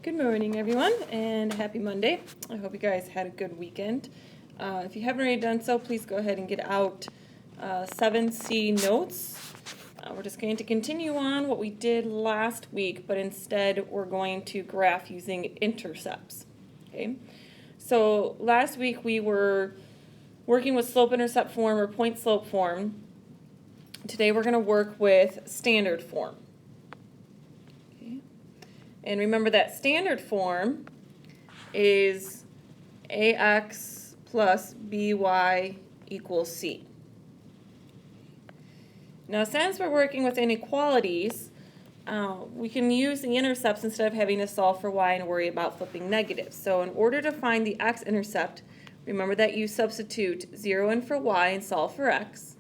Good morning, everyone, and happy Monday. I hope you guys had a good weekend. If you haven't already done so, please go ahead and get out 7C notes. We're just going to continue on what we did last week, but instead we're going to graph using intercepts. Okay. So last week we were working with slope-intercept form or point-slope form. Today we're going to work with standard form. And remember that standard form is ax plus by equals c. Now, since we're working with inequalities, we can use the intercepts instead of having to solve for y and worry about flipping negatives. So in order to find the x-intercept, remember that you substitute 0 in for y and solve for x.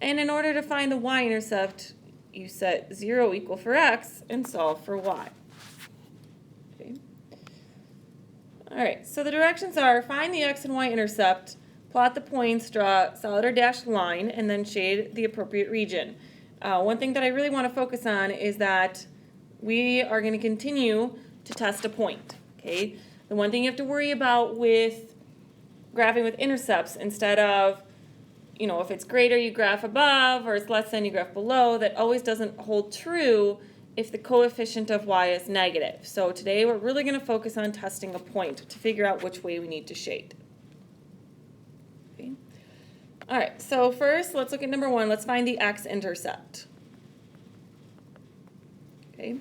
And in order to find the y-intercept, you set 0 equal for x and solve for y. Alright, so the directions are find the x and y intercept, plot the points, draw a solid or dashed line, and then shade the appropriate region. One thing that I really want to focus on is that we are going to continue to test a point. Okay, the one thing you have to worry about with graphing with intercepts, instead of, if it's greater you graph above or it's less than you graph below, that always doesn't hold true if the coefficient of y is negative. So today we're really going to focus on testing a point to figure out which way we need to shade. Okay. All right, so first let's look at number 1. Let's find the x-intercept. Okay.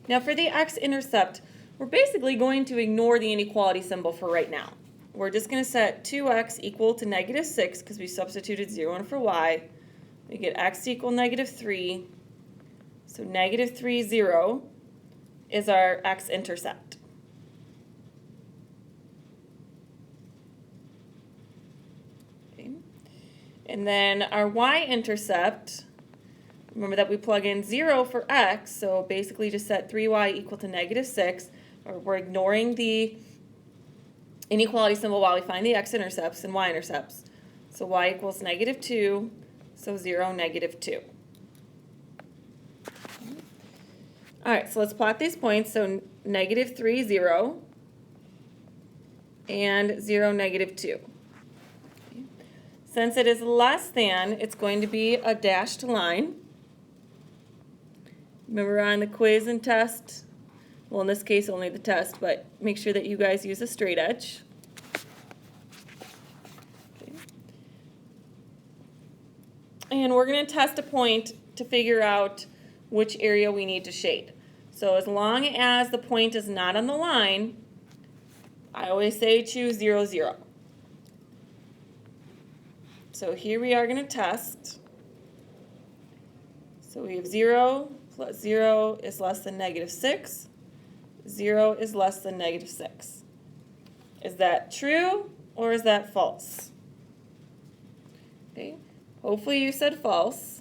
Now for the x-intercept, we're basically going to ignore the inequality symbol for right now. We're just going to set 2x equal to -6 because we substituted 0 in for y. We get x equal -3. So -3, 0 is our x-intercept. Okay. And then our y-intercept, remember that we plug in 0 for x, so basically just set 3y equal to -6. We're ignoring the inequality symbol while we find the x-intercepts and y-intercepts. So y equals -2, so 0, -2. All right, so let's plot these points. So -3, 0, and 0, -2. Since it is less than, it's going to be a dashed line. Remember on the quiz and test, well, in this case only the test, but make sure that you guys use a straight edge. Okay. And we're going to test a point to figure out which area we need to shade. So as long as the point is not on the line, I always say choose 0, 0. So here we are going to test. So we have 0 plus 0 is less than -6. 0 is less than -6. Is that true or is that false? Okay. Hopefully you said false,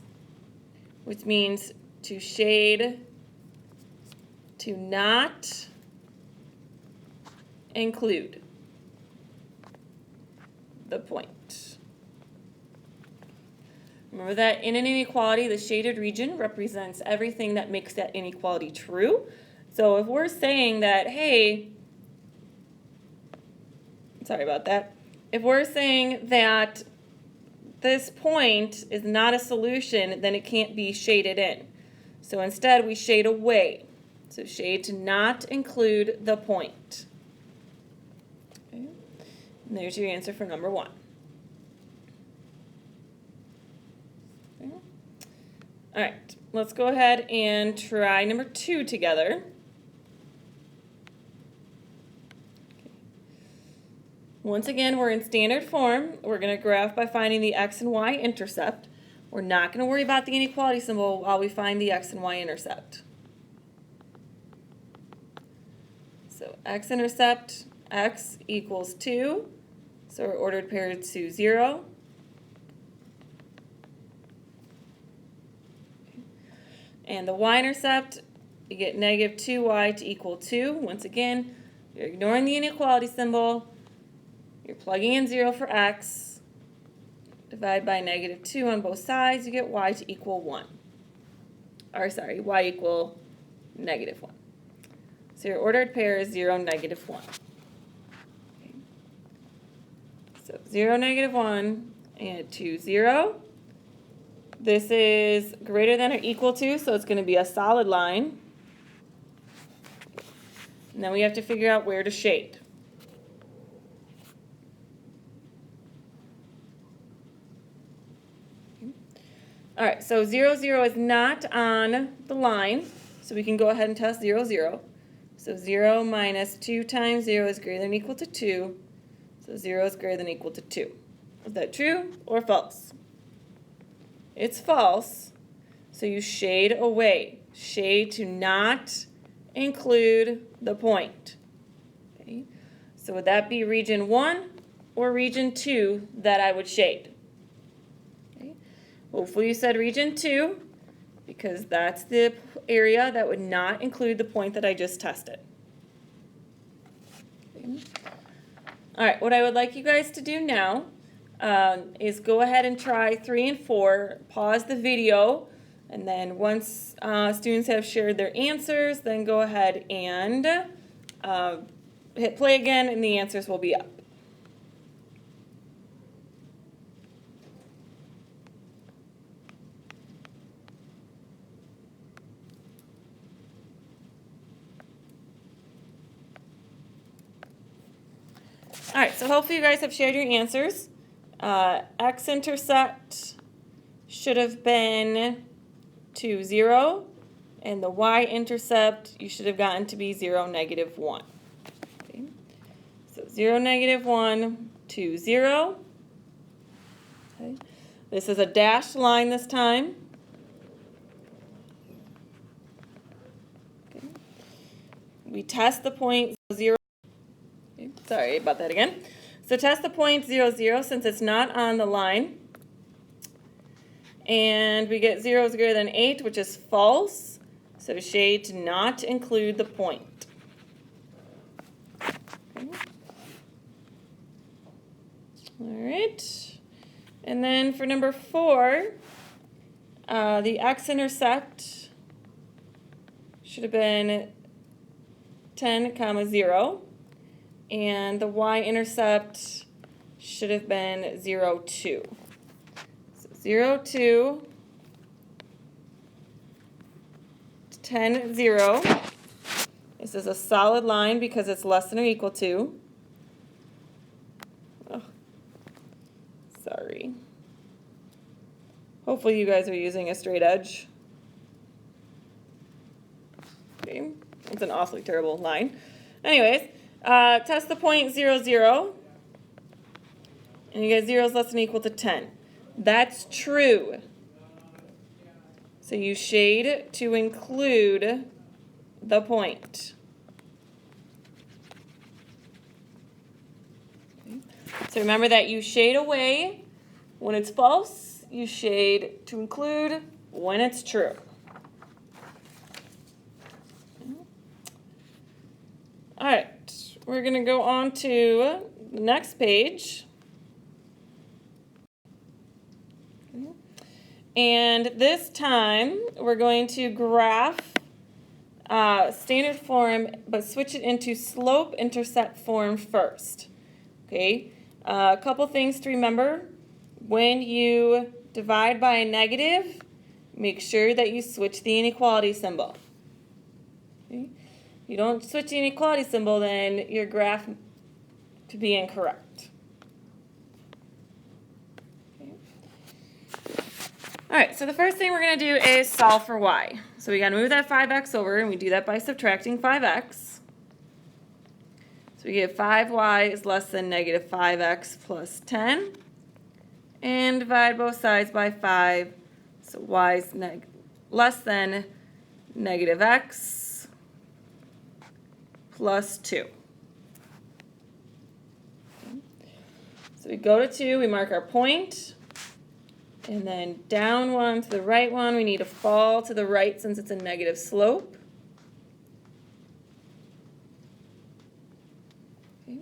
which means to shade to not include the point. Remember that in an inequality, the shaded region represents everything that makes that inequality true. So if we're saying that, hey, sorry about that. If we're saying that this point is not a solution, then it can't be shaded in. So instead, we shade away. So shade to not include the point. Okay. And there's your answer for number 1. Okay. All right, let's go ahead and try number 2 together. Okay. Once again, we're in standard form. We're going to graph by finding the x and y intercept. We're not going to worry about the inequality symbol while we find the x and y intercept. So x-intercept, x equals 2, so we're ordered paired to 0. And the y-intercept, you get -2y to equal 2. Once again, you're ignoring the inequality symbol. You're plugging in 0 for x. Divide by -2 on both sides, you get y to equal 1. Or sorry, y equal -1. So your ordered pair is 0, negative 1. Okay. So 0, negative 1, and 2, 0. This is greater than or equal to, so it's going to be a solid line. And then we have to figure out where to shade. All right, so 0, 0 is not on the line, so we can go ahead and test 0, 0. So 0 minus 2 times 0 is greater than or equal to 2. So 0 is greater than or equal to 2. Is that true or false? It's false, so you shade away. Shade to not include the point. Okay. So would that be region 1 or region 2 that I would shade? Hopefully you said region 2, because that's the area that would not include the point that I just tested. Okay. All right, what I would like you guys to do now is go ahead and try 3 and 4, pause the video, and then once students have shared their answers, then go ahead and hit play again, and the answers will be up. All right, so hopefully you guys have shared your answers. X-intercept should have been 2, 0, and the y-intercept you should have gotten to be 0, negative 1. Okay. So 0, negative 1, 2, 0. Okay. This is a dashed line this time. Okay. We test the point 0. Sorry about that again. So test the point 0, 0 since it's not on the line. And we get 0 is greater than 8, which is false. So shade to not include the point. Okay. All right. And then for number 4, the x-intercept should have been 10, 0. And the y-intercept should have been 0, 2. So 0, 2, 10, 0. This is a solid line because it's less than or equal to. Oh, sorry. Hopefully you guys are using a straight edge. Okay, it's an awfully terrible line. Anyways. Test the point 0, 0, and you get 0 is less than or equal to 10. That's true. So you shade to include the point. Okay. So remember that you shade away when it's false, you shade to include when it's true. All right. We're going to go on to the next page. Okay. And this time, we're going to graph standard form, but switch it into slope-intercept form first. Okay. A couple things to remember. When you divide by a negative, make sure that you switch the inequality symbol. Okay. You don't switch the inequality symbol, then your graph could be incorrect. Okay. All right, so the first thing we're going to do is solve for y. So we got to move that 5x over, and we do that by subtracting 5x. So we get 5y is less than negative 5x plus 10. And divide both sides by 5. So y is less than negative x plus 2. Okay. So we go to 2, we mark our point, and then down 1 to the right 1, we need to fall to the right since it's a negative slope. Okay.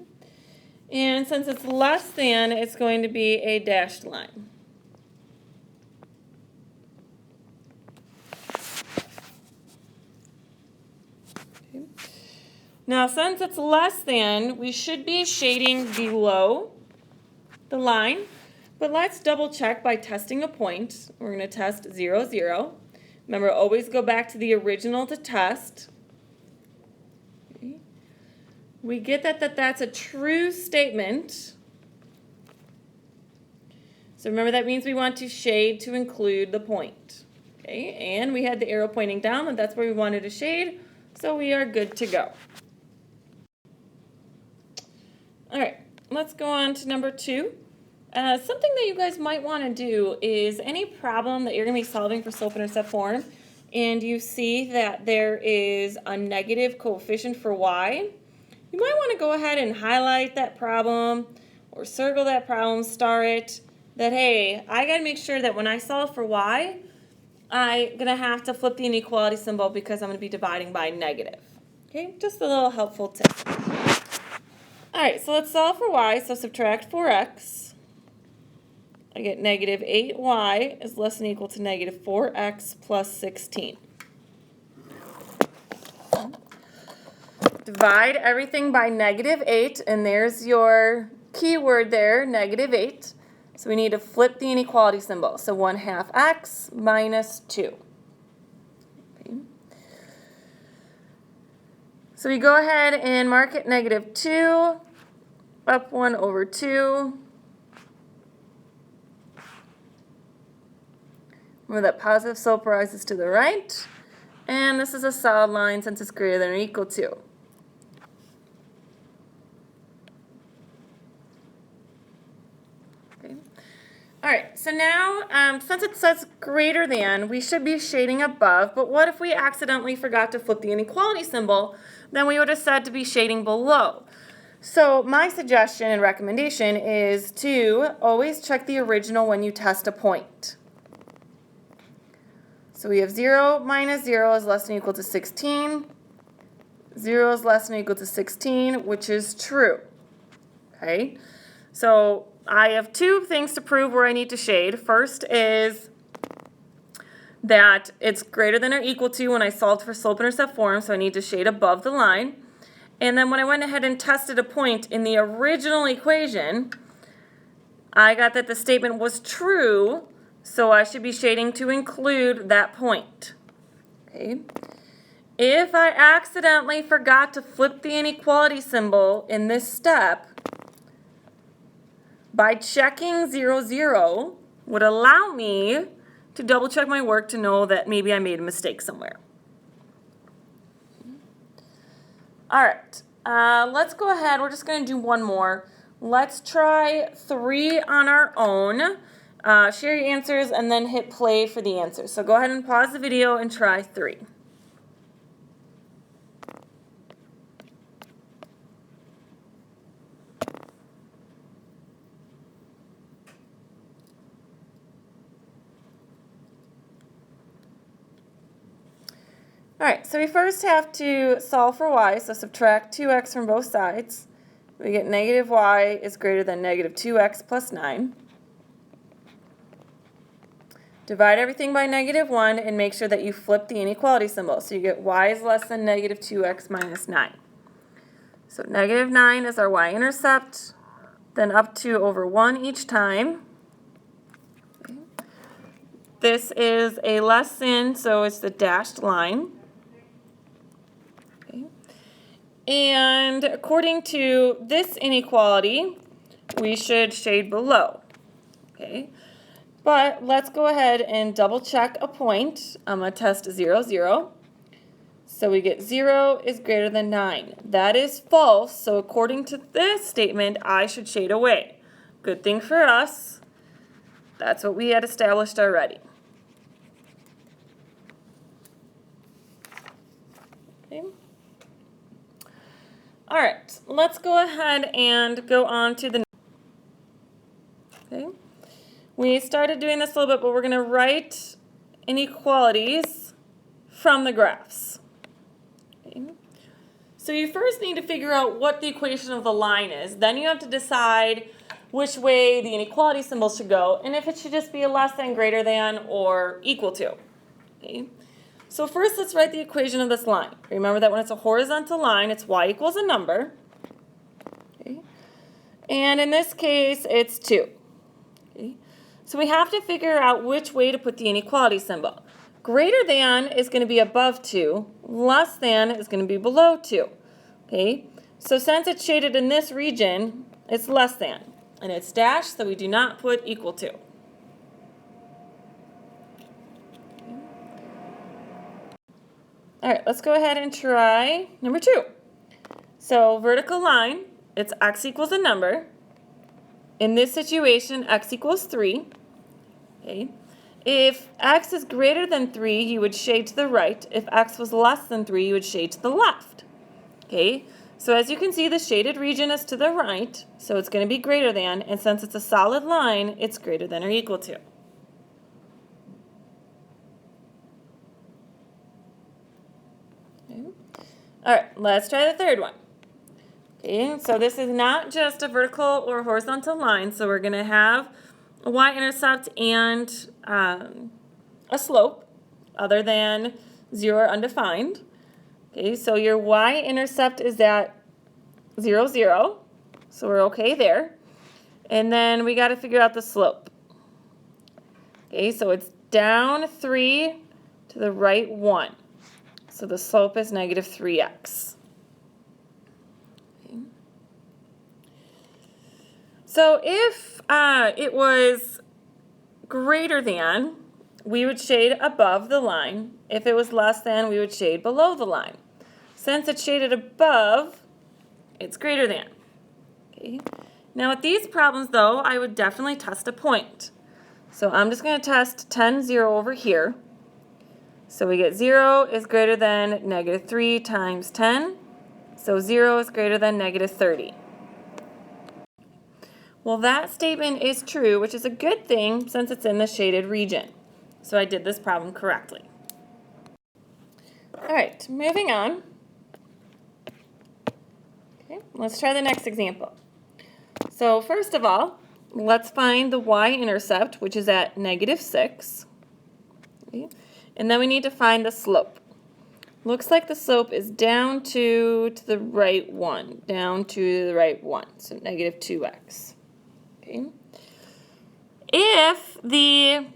And since it's less than, it's going to be a dashed line. Okay. Now, since it's less than, we should be shading below the line, but let's double check by testing a point. We're going to test 0, 0. Remember, always go back to the original to test. Okay. We get that's a true statement. So remember, that means we want to shade to include the point. Okay, and we had the arrow pointing down, and that's where we wanted to shade, so we are good to go. All right, let's go on to number 2. Something that you guys might want to do is any problem that you're going to be solving for slope-intercept form, and you see that there is a negative coefficient for y, you might want to go ahead and highlight that problem or circle that problem, star it, that hey, I got to make sure that when I solve for y, I'm going to have to flip the inequality symbol because I'm going to be dividing by negative. Okay, just a little helpful tip. All right, so let's solve for y. So subtract 4x. I get negative 8y is less than or equal to negative 4x plus 16. Divide everything by negative 8, and there's your keyword there, negative 8. So we need to flip the inequality symbol. So 1/2 x minus 2. Okay. So we go ahead and mark it negative 2, up 1 over 2. Remember that positive slope rises to the right. And this is a solid line since it's greater than or equal to. Okay. All right, so now since it says greater than, we should be shading above. But what if we accidentally forgot to flip the inequality symbol? Then we would have said to be shading below. So my suggestion and recommendation is to always check the original when you test a point. So we have 0 minus 0 is less than or equal to 16. 0 is less than or equal to 16, which is true. Okay, so I have 2 things to prove where I need to shade. First is that it's greater than or equal to when I solved for slope-intercept form, so I need to shade above the line. And then when I went ahead and tested a point in the original equation, I got that the statement was true, so I should be shading to include that point. Okay. If I accidentally forgot to flip the inequality symbol in this step, by checking 0, 0 would allow me to double check my work to know that maybe I made a mistake somewhere. All right, let's go ahead. We're just going to do one more. Let's try 3 on our own. Share your answers and then hit play for the answers. So go ahead and pause the video and try 3. All right, so we first have to solve for y, so subtract 2x from both sides. We get negative y is greater than negative 2x plus 9. Divide everything by negative 1 and make sure that you flip the inequality symbol. So you get y is less than negative 2x minus 9. So negative 9 is our y-intercept, then up 2 over 1 each time. Okay. This is a less than, so it's the dashed line. Okay. And according to this inequality, we should shade below. Okay. But let's go ahead and double check a point. I'm going to test 0, 0. So we get 0 is greater than 9. That is false, so according to this statement, I should shade away. Good thing for us, that's what we had established already. Okay. All right, let's go ahead and go on to the next. Okay. We started doing this a little bit, but we're going to write inequalities from the graphs. Okay. So you first need to figure out what the equation of the line is. Then you have to decide which way the inequality symbol should go, and if it should just be a less than, greater than, or equal to. Okay. So first, let's write the equation of this line. Remember that when it's a horizontal line, it's y equals a number. Okay. And in this case, it's 2. Okay. So we have to figure out which way to put the inequality symbol. Greater than is going to be above 2. Less than is going to be below 2. Okay. So since it's shaded in this region, it's less than. And it's dashed, so we do not put equal to. All right, let's go ahead and try number 2. So vertical line, it's x equals a number. In this situation, x equals 3. Okay. If x is greater than 3, you would shade to the right. If x was less than 3, you would shade to the left. Okay. So as you can see, the shaded region is to the right, so it's going to be greater than, and since it's a solid line, it's greater than or equal to. All right, let's try the third one. Okay, so this is not just a vertical or horizontal line, so we're going to have a y-intercept and a slope other than 0 or undefined. Okay, so your y-intercept is at 0, 0, so we're okay there. And then we got to figure out the slope. Okay, so it's down 3 to the right 1. So the slope is negative 3x. Okay. So if it was greater than, we would shade above the line. If it was less than, we would shade below the line. Since it's shaded above, it's greater than. Okay. Now with these problems though, I would definitely test a point. So I'm just going to test 10, 0 over here. So we get 0 is greater than negative 3 times 10. So 0 is greater than negative 30. Well, that statement is true, which is a good thing since it's in the shaded region. So I did this problem correctly. All right, moving on. Okay, let's try the next example. So first of all, let's find the y-intercept, which is at negative 6. Okay. And then we need to find the slope. Looks like the slope is down to the right 1, down to the right 1, so negative 2x. Okay. If the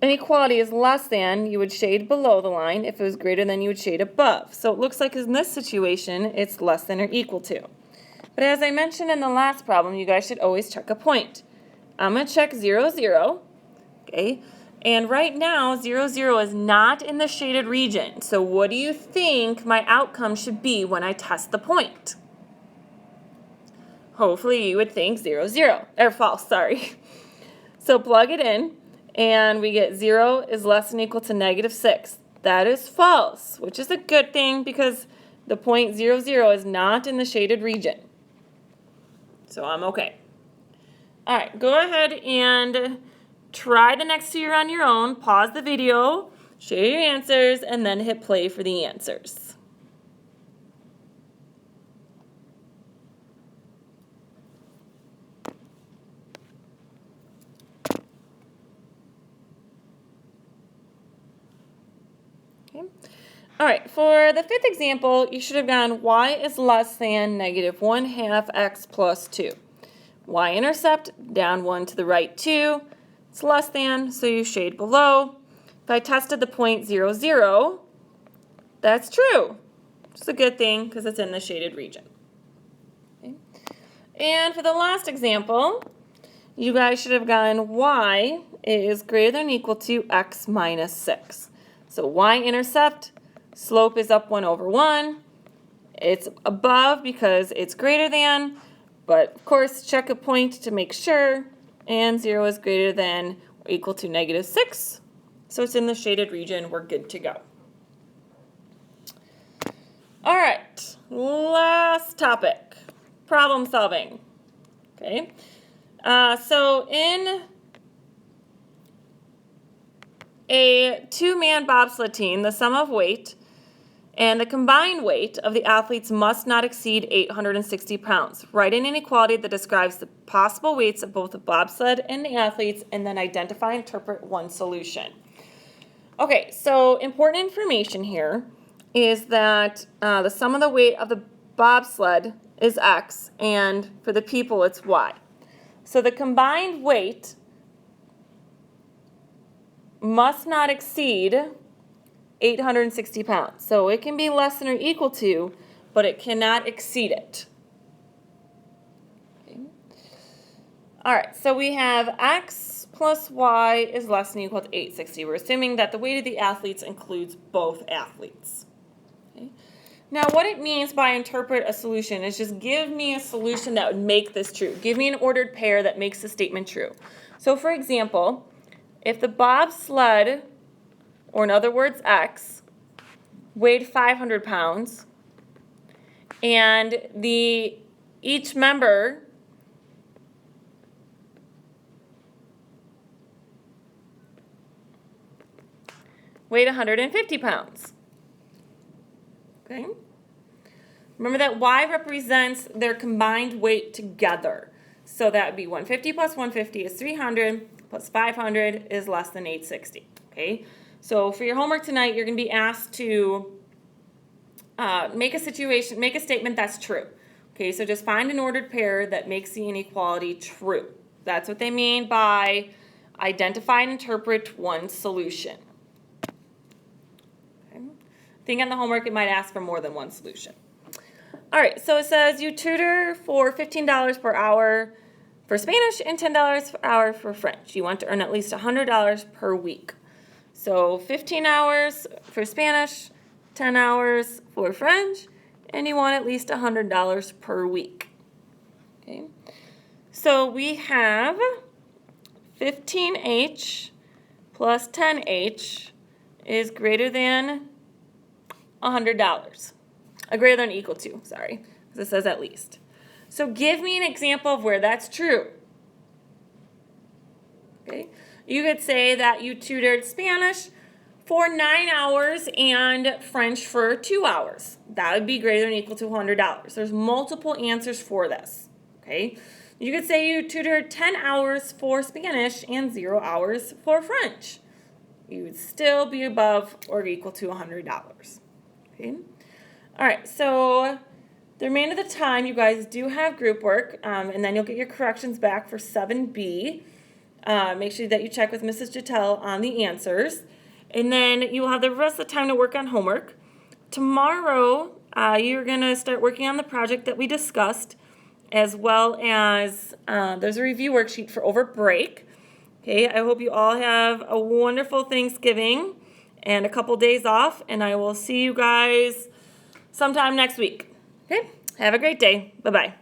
inequality is less than, you would shade below the line. If it was greater than, you would shade above. So it looks like in this situation, it's less than or equal to. But as I mentioned in the last problem, you guys should always check a point. I'm going to check 0, 0. Okay. And right now, 0, 0 is not in the shaded region. So what do you think my outcome should be when I test the point? Hopefully you would think 0, 0, or false, sorry. So plug it in, and we get 0 is less than or equal to negative 6. That is false, which is a good thing because the point 0, 0 is not in the shaded region. So I'm okay. All right, go ahead and try the next two on your own. Pause the video, share your answers, and then hit play for the answers. Okay. All right, for the fifth example, you should have gone y is less than negative 1/2 x plus 2. Y-intercept, down 1 to the right 2. It's less than, so you shade below. If I tested the point 0, 0, that's true. It's a good thing because it's in the shaded region. Okay. And for the last example, you guys should have gone y is greater than or equal to x minus 6. So y-intercept, slope is up 1 over 1. It's above because it's greater than, but of course check a point to make sure. And 0 is greater than or equal to negative 6. So it's in the shaded region. We're good to go. All right, last topic, problem solving. Okay, so in a two-man bobsled team, the sum of weight and the combined weight of the athletes must not exceed 860 pounds. Write an inequality that describes the possible weights of both the bobsled and the athletes, and then identify and interpret one solution. Okay, so important information here is that the sum of the weight of the bobsled is X, and for the people it's Y. So the combined weight must not exceed 860 pounds. So it can be less than or equal to, but it cannot exceed it. Okay. All right, so we have X plus Y is less than or equal to 860. We're assuming that the weight of the athletes includes both athletes. Okay. Now, what it means by interpret a solution is just give me a solution that would make this true. Give me an ordered pair that makes the statement true. So, for example, if the bobsled, or in other words, X, weighed 500 pounds, and each member weighed 150 pounds. Okay? Remember that Y represents their combined weight together. So that would be 150 plus 150 is 300, plus 500 is less than 860. Okay? So for your homework tonight, you're going to be asked to make a statement that's true. Okay, so just find an ordered pair that makes the inequality true. That's what they mean by identify and interpret one solution. Okay. I think on the homework it might ask for more than one solution. All right, so it says you tutor for $15 per hour for Spanish and $10 per hour for French. You want to earn at least $100 per week. So 15 hours for Spanish, 10 hours for French, and you want at least $100 per week. Okay. So we have 15H plus 10H is greater than $100. Greater than or equal to, sorry, because it says at least. So give me an example of where that's true. Okay. You could say that you tutored Spanish for 9 hours and French for 2 hours. That would be greater than or equal to $100. There's multiple answers for this. Okay. You could say you tutored 10 hours for Spanish and 0 hours for French. You would still be above or equal to $100. Okay. All right, so the remainder of the time, you guys do have group work, and then you'll get your corrections back for 7B. Make sure that you check with Mrs. Jattel on the answers. And then you'll have the rest of the time to work on homework. Tomorrow, you're going to start working on the project that we discussed, as well as there's a review worksheet for over break. Okay, I hope you all have a wonderful Thanksgiving and a couple days off, and I will see you guys sometime next week. Okay, have a great day. Bye-bye.